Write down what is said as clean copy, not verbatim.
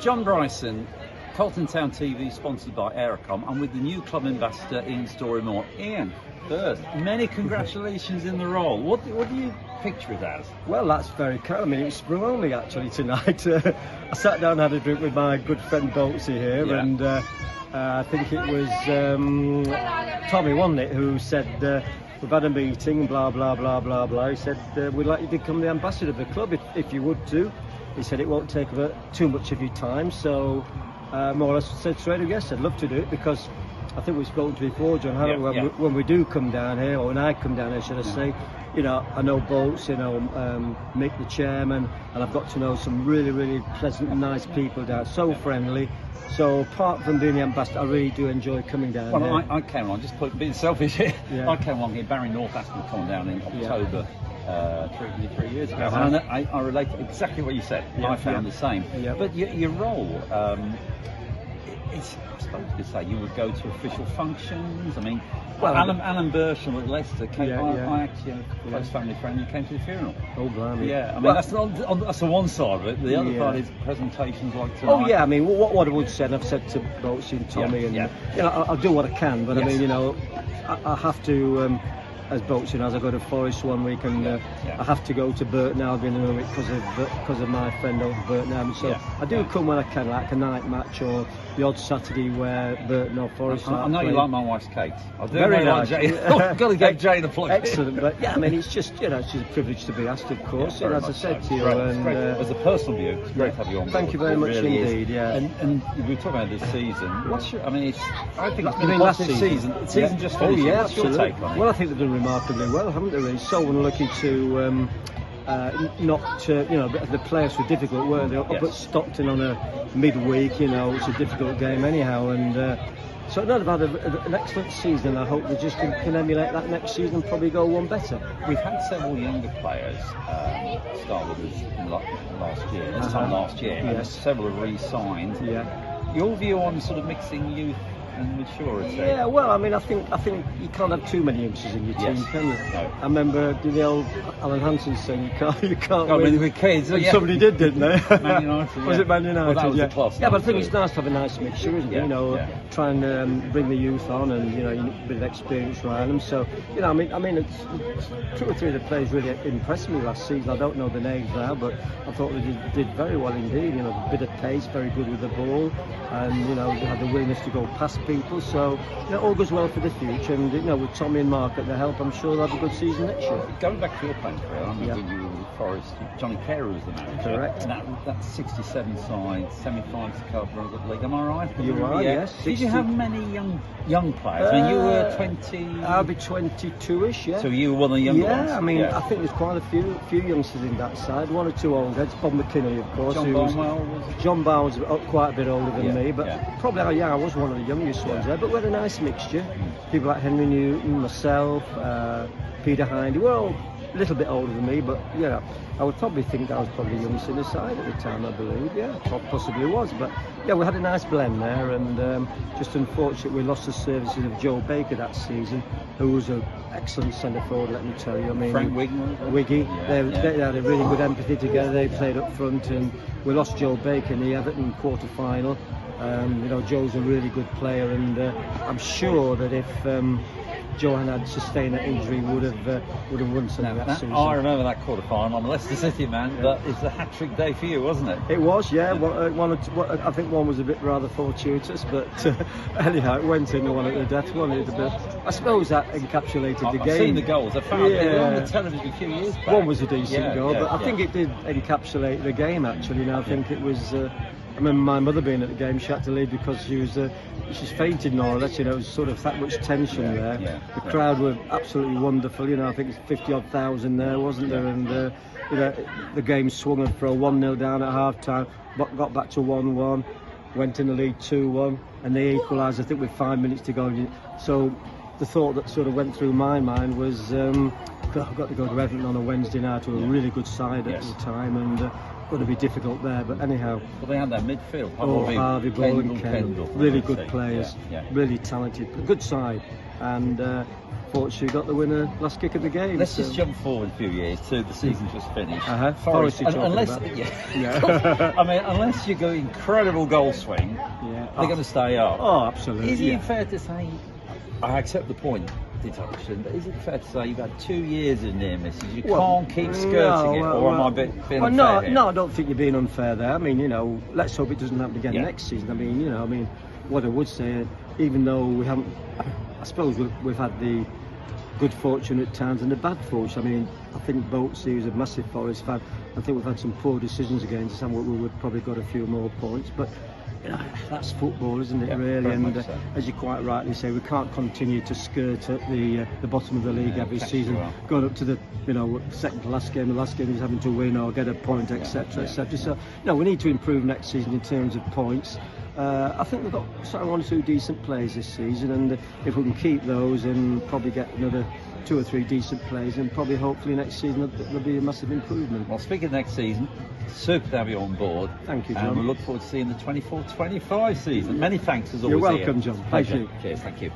John Bryson, Colton Town TV, sponsored by Aerocom. I'm with the new club ambassador in Storey-Moore, Ian. First, many congratulations in the role. What do you picture it as? Well, that's very kind. I mean, it sprung on me actually tonight. I sat down and had a drink with my good friend Boatsy here, Yeah. and I think it was Tommy, wasn't it, who said, we've had a meeting, blah, blah, blah, blah, blah. He said, we'd like you to become the ambassador of the club if you would do. He said it won't take too much of your time, so more or less said straight away, yes, I'd love to do it, because I think we've spoken to before, John, when we do come down here, or when I come down here, should I say, you know, I know Boats, you know, Mick the chairman, and I've got to know some really, really pleasant and nice people down, so friendly. So apart from being the ambassador, I really do enjoy coming down Well, here. I came along, just being selfish here, Yeah. I came along here, Barry North asked me to come down in October 3 years ago, Uh-huh. and I relate to exactly what you said. Yeah, I found the same. Yeah. But your role, it's, I suppose you could say you would go to official functions. I mean, Well, Alan Bursham at Leicester came. Yeah, I actually have a close family friend who came to the funeral. Oh, blimey. Yeah, I mean, Well, that's the one side of it. The other Yeah. part is presentations like tonight. oh yeah, I mean, what I would say, and I've said to Boatsy and Tommy, Yeah, and you know, I'll do what I can, but I Yes. mean, you know, I have to, as Boatsy knows, I go to Forest one week, and Yeah. I have to go to Burton Albion another week because of my friend over Burton Albion. So Yeah. I do come when I can, like a night match or the odd Saturday where Burton or Forest. I know you like my wife's Kate. I do Very really nice. like Jane. I've got to give Jane a plug. Excellent, but yeah, I mean, it's just, you know, it's just a privilege to be asked, of course. Very and as I much said so. to you, Great, it's and great. As a personal view, it's great to have you on board. thank you very It much really is. indeed. Yeah. And we were talking about this season. What's your? I mean, I think it's You been a mean last positive season? season just Oh finished. yeah, What's your absolutely. take on it? Well, I think they've done remarkably well, haven't they? Really, so unlucky to not, you know, the players were difficult, weren't they? Up Yes. at Stockton on a midweek, you know, it's a difficult game anyhow, and so no, they've had an excellent season. I hope they just can emulate that next season and probably go one better. We've had several younger players start with us in last year. This time last year, and Yes. several have re-signed. Yeah. Your view on sort of mixing youth and maturity? Yeah, well, I mean, I think you can't have too many youngsters in your team, Yes. can you? No. I remember the old Alan Hansen saying you can't God, win. with kids, And yeah. somebody did, didn't they? Man United, Was yeah. it Man United? Well, that was yeah. the class Yeah, but I one, think too. it's nice to have a nice mixture, isn't it? Yeah, You know, yeah. try and bring the youth on, and you know, you need a bit of experience around them. So, you know, I mean, it's 2 or 3 of the players really impressed me last season. I don't know the names now, but I thought they did very well indeed. You know, a bit of pace, very good with the ball, and you know, they had the willingness to go past people. So, you know, all goes well for the future. And you know, with Tommy and Mark at the help, I'm sure they'll have a good season next year. Going back to your playing career, I remember Yeah. when you were with Forest, Johnny Carey was the manager. Correct. And that 67 side, semi-finals cover of the league. Am I right? You are, yes. Did you 60. have many young players? I mean, you were 20. I'll be 22ish, yeah. So you were one of the younger ones. Yeah, I mean, I think there's quite a few youngsters in that side. 1 or 2 old heads. Bob McKinney, of course. John who was- Barnwell was. John Barnes was quite a bit older than Yeah, me, but yeah. probably, I was one of the youngest ones there. But we had a nice mixture. People like Henry Newton, myself, Peter Hindy. We're all a little bit older than me, but yeah, I would probably think I was probably the youngest in the side at the time, I believe. Yeah, possibly was. But yeah, we had a nice blend there, and just unfortunate we lost the services of Joe Baker that season, who was an excellent centre forward, let me tell you. I mean, Frank Wigman. Wiggy, Yeah, they had a really good empathy together. They played up front, and we lost Joe Baker in the Everton quarter-final. You know, Joe's a really good player, and I'm sure that if Johan had sustained that injury, would have won something that season. I remember that quarter-final. I'm a Leicester City man, but it's a hat-trick day for you, wasn't it? It was, yeah. I think one was a bit rather fortuitous, but anyhow, it went in the one at the death one. I suppose that encapsulated the I've game. seen the goals. I found they were on the Yeah. television a few years back. One was a decent Yeah, goal, yeah, but I yeah. think it did encapsulate the game actually. And I think it was. I remember my mother being at the game. She had to leave because she's fainted more or less. You know, it was sort of that much tension there. yeah, the yeah. crowd were absolutely wonderful. You know, I think it's 50-odd thousand there, wasn't there? And you know, the game swung for a 1-0 down at half time, but got back to 1-1, went in the lead 2-1, and they equalised. I think with 5 minutes to go. So the thought that sort of went through my mind was, I've got to go to Everton on a Wednesday night to a really good side at the time, and going to be difficult there. But anyhow, Well, they had that midfield. Harvey, Ball and Kendall, really good players, Yeah, yeah. really talented, good side, and fortunately got the winner last kick of the game. Let's so. just jump forward a few years to the season just finished. Forest you're talking unless, about. yeah. I mean, unless you go incredible goal swing, they're going to stay up. Oh, absolutely. Is it fair to say? I accept the point deduction, but is it fair to say you've had 2 years of near misses? You can't keep skirting it, or am I being unfair here? No, I don't think you're being unfair there. I mean, let's hope it doesn't happen again next season. I mean, what I would say, even though we haven't, I suppose we've had the good fortune at times and the bad fortune. I mean, I think Boatsy is a massive Forest fan. I think we've had some poor decisions against us, and we would probably got a few more points, but that's football, isn't it? Really, and so. As you quite rightly say, we can't continue to skirt at the bottom of the league every season, going up to the second to last game. The last game is having to win or get a point, etc., etc. So, we need to improve next season in terms of points. I think we've got sort of 1 or 2 decent players this season, and if we can keep those and probably get another 2 or 3 decent players, and probably hopefully next season there'll be a massive improvement. Well, speaking of next season, super to have you on board. Thank you, John. And we look forward to seeing the 24-25 season. Many thanks as always. You're welcome, John. Thank you. Cheers, thank you.